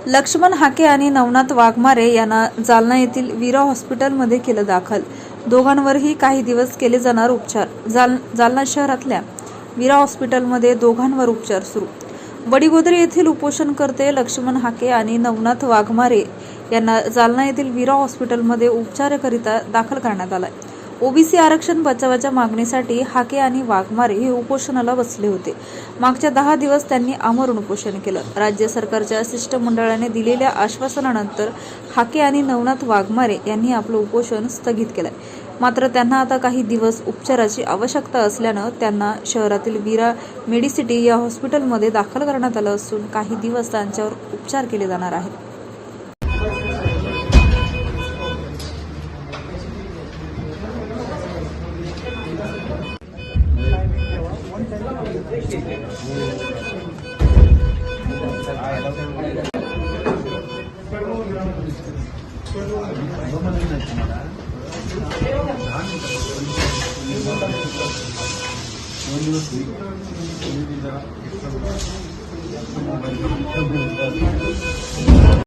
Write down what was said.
लक्ष्मण हाके आणि नवनाथ वाघमारे यांना जालना येथील वीरा हॉस्पिटलमध्ये केलं दाखल। दोघांवरही काही दिवस केले जाणार उपचार। जालना शहरातल्या वीरा हॉस्पिटलमध्ये दोघांवर उपचार सुरू। वडीगोद्री येथील उपोषणकर्ते लक्ष्मण हाके आणि नवनाथ वाघमारे यांना जालना येथील वीरा हॉस्पिटलमध्ये उपचाराकरिता दाखल करण्यात आलाय। ओबीसी आरक्षण बचावाच्या मागणीसाठी हाके आणि वाघमारे हे उपोषणाला बसले होते। मागच्या 10 दिवस त्यांनी आमरण उपोषण केलं। राज्य सरकारच्या शिष्टमंडळाने दिलेल्या आश्वासनानंतर हाके आणि नवनाथ वाघमारे यांनी आपलं उपोषण स्थगित केलंय। मात्र त्यांना आता काही दिवस उपचाराची आवश्यकता असल्यानं त्यांना शहरातील वीरा मेडिसिटी या हॉस्पिटलमध्ये दाखल करण्यात आलं असून काही दिवस त्यांच्यावर उपचार केले जाणार आहेत।